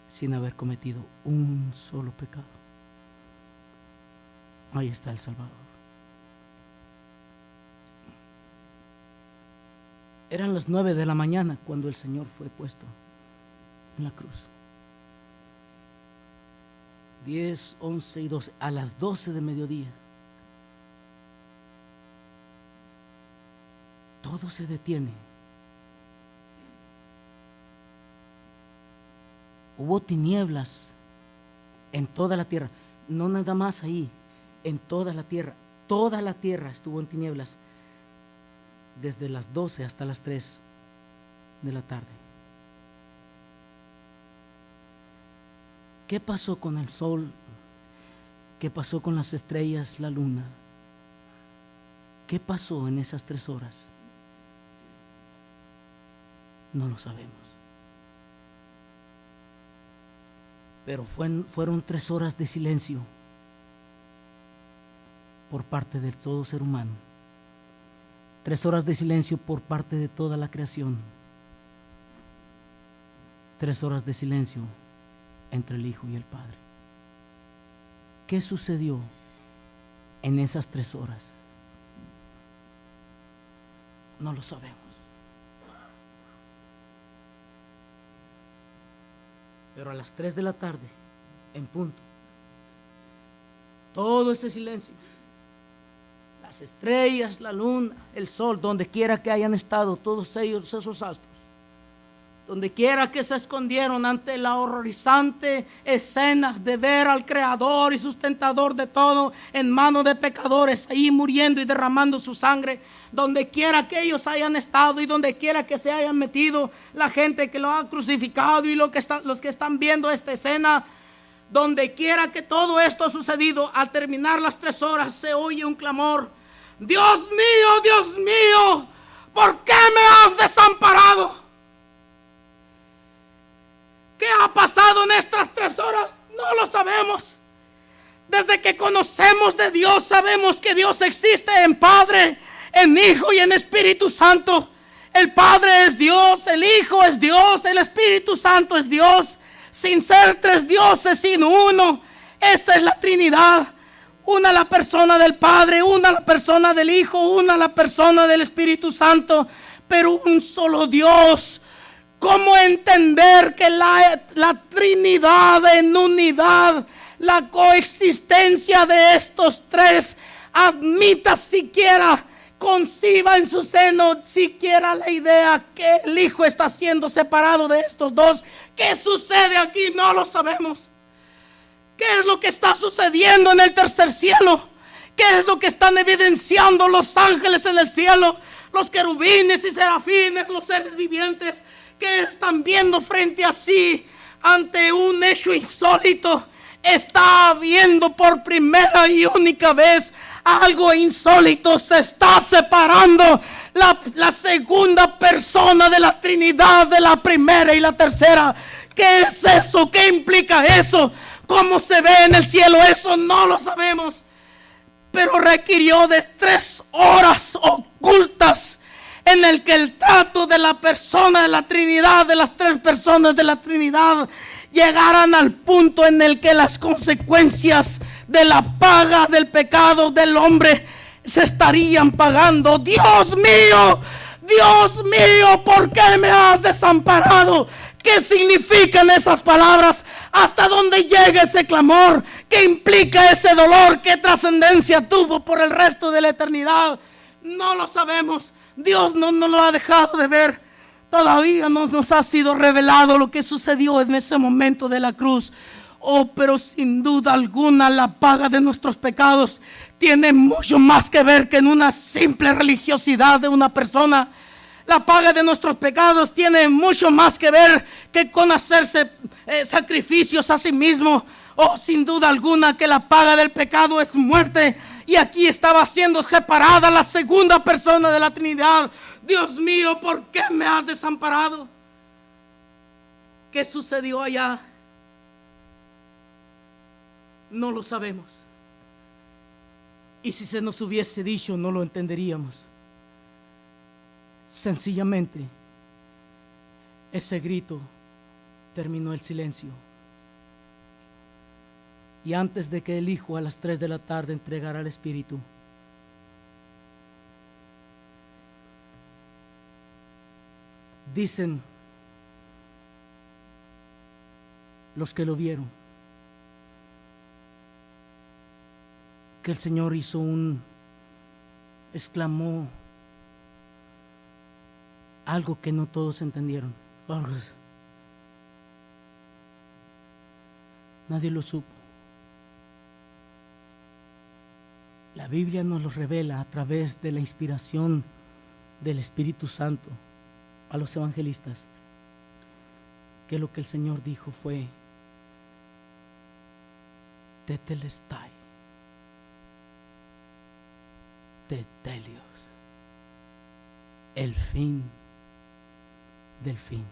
sin haber cometido un solo pecado. Ahí está el Salvador. Eran las 9 de la mañana cuando el Señor fue puesto en la cruz. 10, 11 y 12, a las 12 de mediodía. Todo se detiene. Hubo tinieblas en toda la tierra, no nada más ahí, en toda la tierra. Toda la tierra estuvo en tinieblas desde las 12 hasta las 3 de la tarde. ¿Qué pasó con el sol? ¿Qué pasó con las estrellas, la luna? ¿Qué pasó en esas 3 horas? No lo sabemos. Pero fueron 3 horas de silencio por parte de todo ser humano. 3 horas de silencio por parte de toda la creación. 3 horas de silencio entre el Hijo y el Padre. ¿Qué sucedió en esas 3 horas? No lo sabemos. Pero a las 3 de la tarde, en punto, todo ese silencio, las estrellas, la luna, el sol, donde quiera que hayan estado todos ellos, esos astros, donde quiera que se escondieron ante la horrorizante escena de ver al Creador y sustentador de todo en manos de pecadores, ahí muriendo y derramando su sangre, donde quiera que ellos hayan estado y donde quiera que se hayan metido la gente que lo ha crucificado y los que están viendo esta escena, Donde quiera que todo esto ha sucedido, al terminar las 3 horas se oye un clamor: Dios mío, ¿por qué me has desamparado? ¿Qué ha pasado en estas 3 horas? No lo sabemos. Desde que conocemos de Dios, sabemos que Dios existe en Padre, en Hijo y en Espíritu Santo. El Padre es Dios, el Hijo es Dios, el Espíritu Santo es Dios. Sin ser 3 dioses, sino uno. Esta es la Trinidad. Una la persona del Padre, una la persona del Hijo, una la persona del Espíritu Santo, pero un solo Dios. ¿Cómo entender que la Trinidad en unidad, la coexistencia de estos 3, admita siquiera, conciba en su seno siquiera la idea que el Hijo está siendo separado de estos 2? ¿Qué sucede aquí? No lo sabemos. ¿Qué es lo que está sucediendo en el tercer cielo? ¿Qué es lo que están evidenciando los ángeles en el cielo? Los querubines y serafines, los seres vivientes, que están viendo frente a sí ante un hecho insólito. Está viendo por primera y única vez algo insólito. Se está separando la segunda persona de la Trinidad de la primera y la tercera. ¿Qué es eso? ¿Qué implica eso? ¿Cómo se ve en el cielo eso? No lo sabemos. Pero requirió de 3 horas ocultas en el que el trato de la persona de la Trinidad, de las 3 personas de la Trinidad, llegaran al punto en el que las consecuencias de la paga del pecado del hombre se estarían pagando. Dios mío, ¿por qué me has desamparado? ¿Qué significan esas palabras? ¿Hasta dónde llega ese clamor? ¿Qué implica ese dolor? ¿Qué trascendencia tuvo por el resto de la eternidad? No lo sabemos. Dios no nos lo ha dejado de ver. Todavía no nos ha sido revelado lo que sucedió en ese momento de la cruz. Oh, pero sin duda alguna la paga de nuestros pecados tiene mucho más que ver que en una simple religiosidad de una persona. La paga de nuestros pecados tiene mucho más que ver que con hacerse sacrificios a sí mismo. Oh, sin duda alguna que la paga del pecado es muerte. Y aquí estaba siendo separada la segunda persona de la Trinidad. Dios mío, ¿por qué me has desamparado? ¿Qué sucedió allá? No lo sabemos. Y si se nos hubiese dicho, no lo entenderíamos. Sencillamente, ese grito terminó el silencio. Y antes de que el Hijo a las 3 de la tarde entregara al Espíritu, dicen los que lo vieron que el Señor exclamó algo que no todos entendieron. Nadie lo supo. La Biblia nos lo revela a través de la inspiración del Espíritu Santo a los evangelistas, que lo que el Señor dijo fue: Tetelestai, Tetelios, el fin del fin,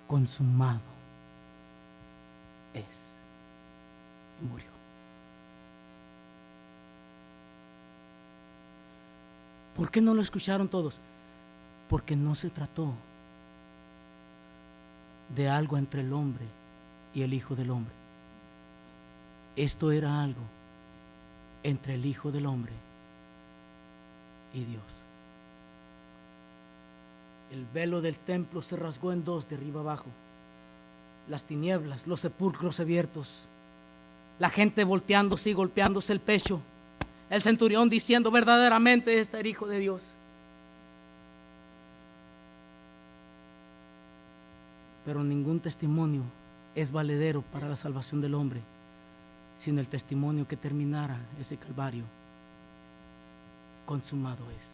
consumado es. Y murió. ¿Por qué no lo escucharon todos? Porque no se trató de algo entre el hombre y el Hijo del Hombre. Esto era algo entre el Hijo del Hombre y Dios. El velo del templo se rasgó en 2 de arriba abajo. Las tinieblas, los sepulcros abiertos, la gente volteándose y golpeándose el pecho, el centurión diciendo: verdaderamente este era Hijo de Dios. Pero ningún testimonio es valedero para la salvación del hombre, sino el testimonio que terminara ese calvario. Consumado es.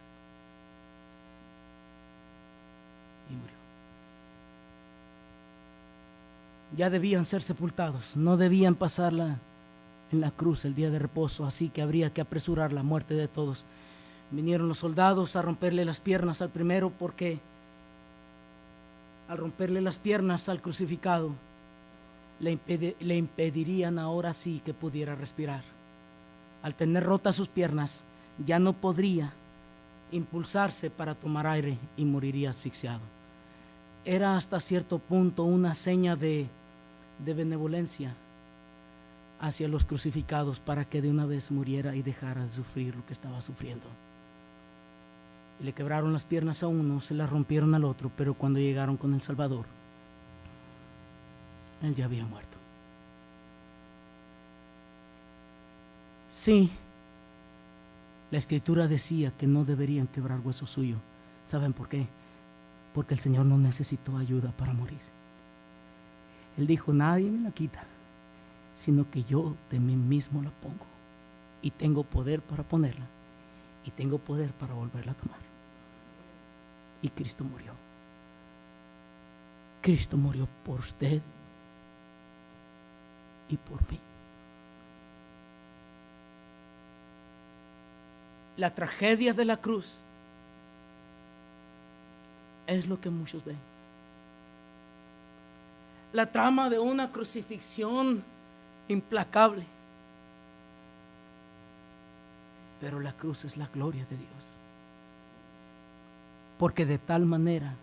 Y murió. ya debían ser sepultados, no debían pasarla en la cruz el día de reposo, así que habría que apresurar la muerte de todos. Vinieron los soldados a romperle las piernas al primero, porque al romperle las piernas al crucificado le impedirían ahora sí que pudiera respirar. Al tener rotas sus piernas, ya no podría impulsarse para tomar aire y moriría asfixiado. Era hasta cierto punto una seña de benevolencia hacia los crucificados, para que de una vez muriera y dejara de sufrir lo que estaba sufriendo. Y le quebraron las piernas a uno, se las rompieron al otro, pero cuando llegaron con el Salvador, él ya había muerto. Sí, la Escritura decía que no deberían quebrar hueso suyo. ¿Saben por qué? Porque el Señor no necesitó ayuda para morir. Él dijo: nadie me la quita, sino que yo de mí mismo la pongo, y tengo poder para ponerla, y tengo poder para volverla a tomar. Y Cristo murió. Cristo murió por usted y por mí. La tragedia de la cruz es lo que muchos ven. La trama de una crucifixión implacable. Pero la cruz es la gloria de Dios. Porque de tal manera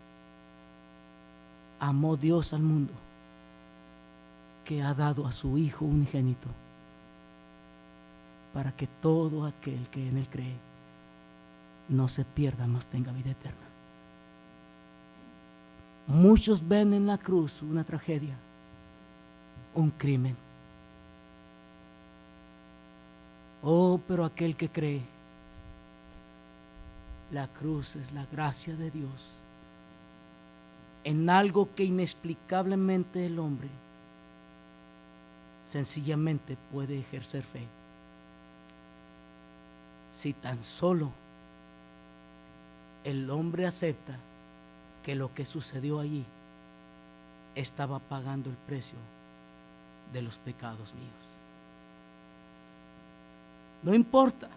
amó Dios al mundo, que ha dado a su Hijo unigénito, para que todo aquel que en Él cree no se pierda, mas tenga vida eterna. Muchos ven en la cruz una tragedia, un crimen. Oh, pero aquel que cree, la cruz es la gracia de Dios en algo que inexplicablemente el hombre sencillamente puede ejercer fe, si tan solo el hombre acepta que lo que sucedió allí estaba pagando el precio de los pecados míos. No importa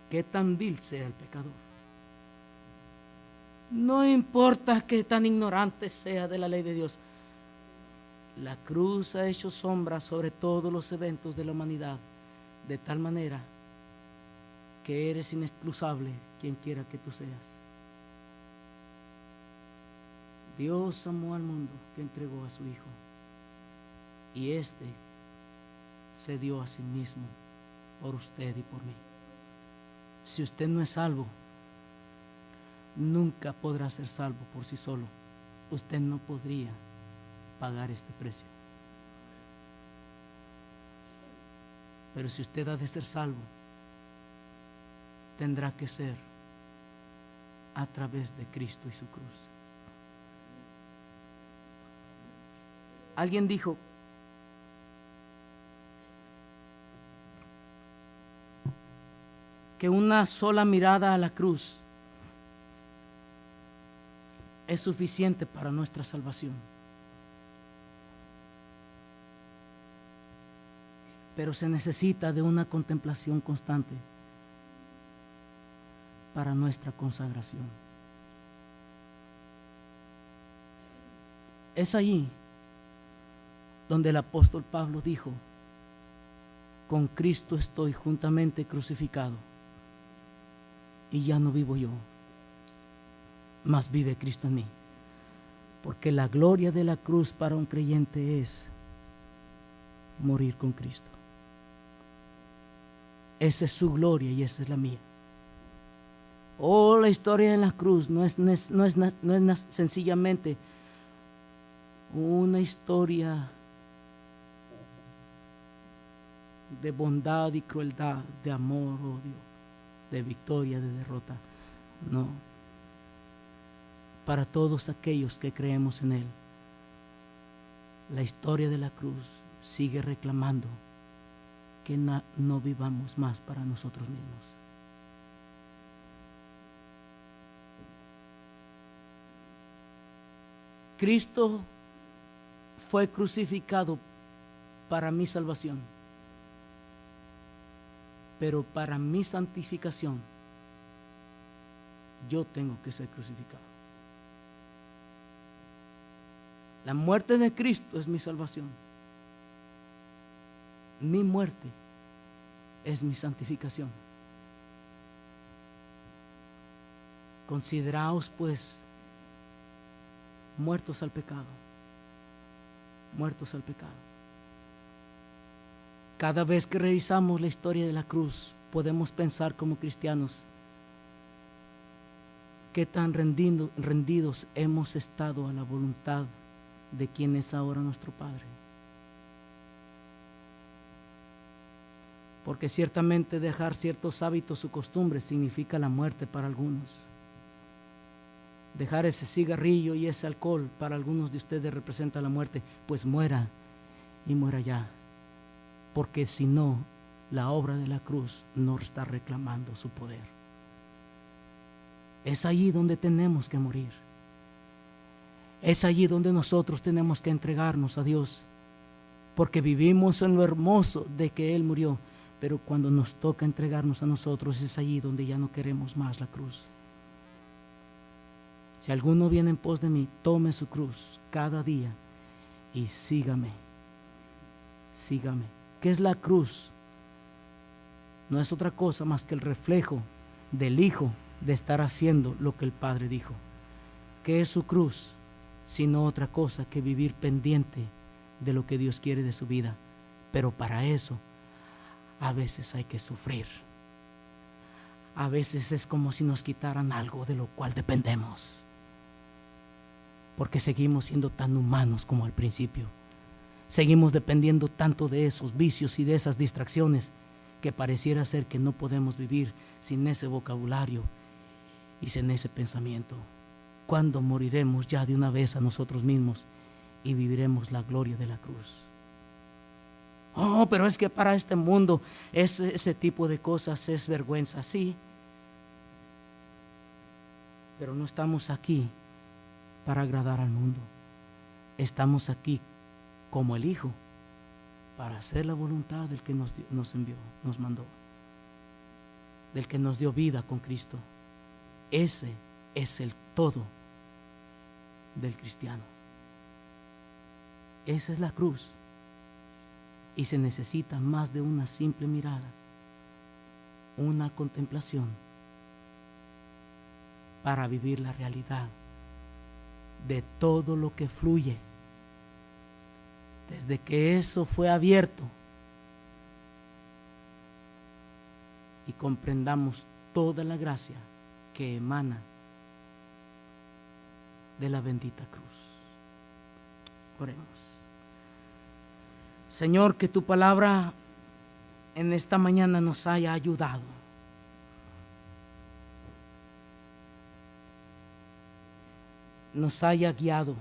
qué tan vil sea el pecador, no importa qué tan ignorante sea de la ley de Dios, la cruz ha hecho sombra sobre todos los eventos de la humanidad, de tal manera que eres inexcusable quien quiera que tú seas. Dios amó al mundo que entregó a su Hijo, y éste se dio a sí mismo por usted y por mí. Si usted no es salvo, nunca podrá ser salvo por sí solo. Usted no podría pagar este precio. Pero si usted ha de ser salvo, tendrá que ser a través de Cristo y su cruz. Alguien dijo que una sola mirada a la cruz es suficiente para nuestra salvación. Pero se necesita de una contemplación constante para nuestra consagración. Es allí donde el apóstol Pablo dijo: con Cristo estoy juntamente crucificado, y ya no vivo yo, mas vive Cristo en mí. Porque la gloria de la cruz para un creyente es morir con Cristo. Esa es su gloria y esa es la mía. Oh, la historia de la cruz no es sencillamente una historia de bondad y crueldad, de amor, odio, de victoria, de derrota. No. Para todos aquellos que creemos en Él, la historia de la cruz sigue reclamando que no vivamos más para nosotros mismos. Cristo fue crucificado para mi salvación, pero para mi santificación yo tengo que ser crucificado. La muerte de Cristo es mi salvación. Mi muerte es mi santificación. Consideraos pues muertos al pecado, muertos al pecado. Cada vez que revisamos la historia de la cruz, podemos pensar como cristianos qué tan rendidos hemos estado a la voluntad de quien es ahora nuestro Padre. Porque ciertamente dejar ciertos hábitos o costumbres significa la muerte para algunos. Dejar ese cigarrillo y ese alcohol para algunos de ustedes representa la muerte. Pues muera y muera ya. Porque si no, la obra de la cruz no está reclamando su poder. Es allí donde tenemos que morir. Es allí donde nosotros tenemos que entregarnos a Dios. Porque vivimos en lo hermoso de que Él murió. Pero cuando nos toca entregarnos a nosotros, es allí donde ya no queremos más la cruz. Si alguno viene en pos de mí, tome su cruz cada día y sígame. Sígame. ¿Qué es la cruz? No es otra cosa más que el reflejo del Hijo de estar haciendo lo que el Padre dijo. ¿Qué es su cruz? Sino otra cosa que vivir pendiente de lo que Dios quiere de su vida. Pero para eso, a veces hay que sufrir. A veces es como si nos quitaran algo de lo cual dependemos. Porque seguimos siendo tan humanos como al principio. Seguimos dependiendo tanto de esos vicios y de esas distracciones que pareciera ser que no podemos vivir sin ese vocabulario y sin ese pensamiento. ¿Cuándo moriremos ya de una vez a nosotros mismos y viviremos la gloria de la cruz? Oh, pero es que para este mundo ese tipo de cosas es vergüenza, sí. Pero no estamos aquí para agradar al mundo. Estamos aquí como el Hijo para hacer la voluntad del que nos envió, nos mandó, del que nos dio vida con Cristo. Ese es el todo del cristiano. Esa es la cruz. Y se necesita más de una simple mirada, una contemplación para vivir la realidad de todo lo que fluye. Desde que eso fue abierto y comprendamos toda la gracia que emana de la bendita cruz. Oremos. Señor, que tu palabra en esta mañana nos haya ayudado. Nos haya guiado.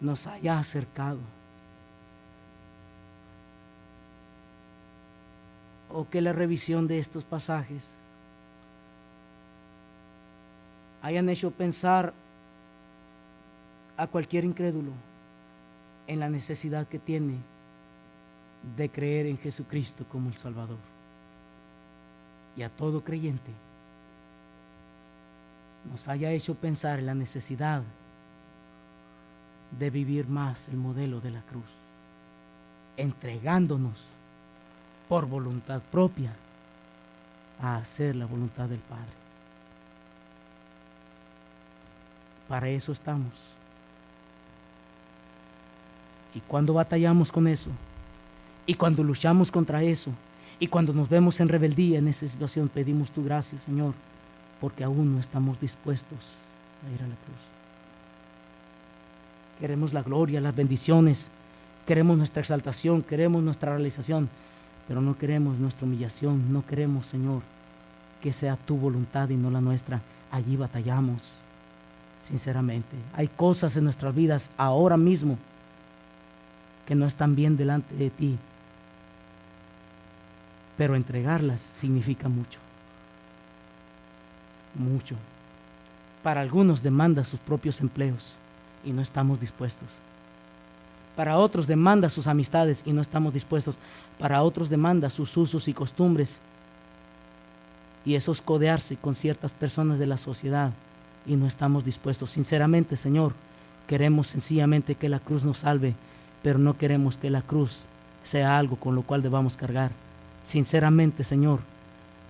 Nos haya acercado. O que la revisión de estos pasajes hayan hecho pensar a cualquier incrédulo en la necesidad que tiene de creer en Jesucristo como el Salvador. Y a todo creyente nos haya hecho pensar en la necesidad de vivir más el modelo de la cruz, entregándonos por voluntad propia a hacer la voluntad del Padre. Para eso estamos. Y cuando batallamos con eso, y cuando luchamos contra eso, y cuando nos vemos en rebeldía en esa situación, pedimos tu gracia, Señor, porque aún no estamos dispuestos a ir a la cruz. Queremos la gloria, las bendiciones, queremos nuestra exaltación, queremos nuestra realización, pero no queremos nuestra humillación, no queremos, Señor, que sea tu voluntad y no la nuestra. Allí batallamos, sinceramente. Hay cosas en nuestras vidas ahora mismo que no están bien delante de ti, pero entregarlas significa mucho, mucho. Para algunos demanda sus propios empleos, y no estamos dispuestos. Para otros demanda sus amistades y no estamos dispuestos. Para otros demanda sus usos y costumbres. Y eso es codearse con ciertas personas de la sociedad y no estamos dispuestos. Sinceramente, Señor, queremos sencillamente que la cruz nos salve, pero no queremos que la cruz sea algo con lo cual debamos cargar. Sinceramente, Señor,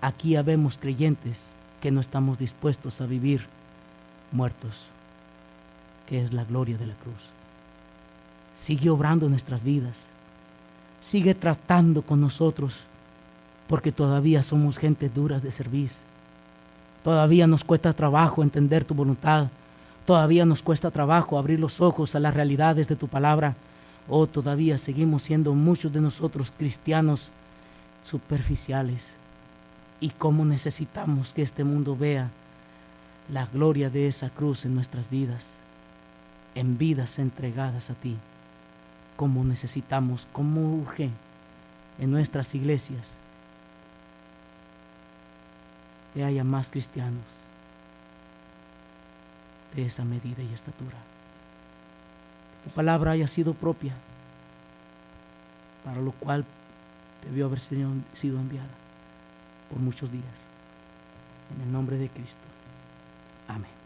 aquí habemos creyentes que no estamos dispuestos a vivir muertos, que es la gloria de la cruz. Sigue obrando en nuestras vidas, sigue tratando con nosotros, porque todavía somos gente duras de servicio. Todavía nos cuesta trabajo entender tu voluntad. Todavía nos cuesta trabajo abrir los ojos a las realidades de tu palabra. Oh, todavía seguimos siendo muchos de nosotros cristianos superficiales. Y cómo necesitamos que este mundo vea la gloria de esa cruz en nuestras vidas, en vidas entregadas a ti. Cómo necesitamos, cómo urge en nuestras iglesias que haya más cristianos de esa medida y estatura. Tu palabra haya sido propia, para lo cual debió haber sido enviada por muchos días. En el nombre de Cristo. Amén.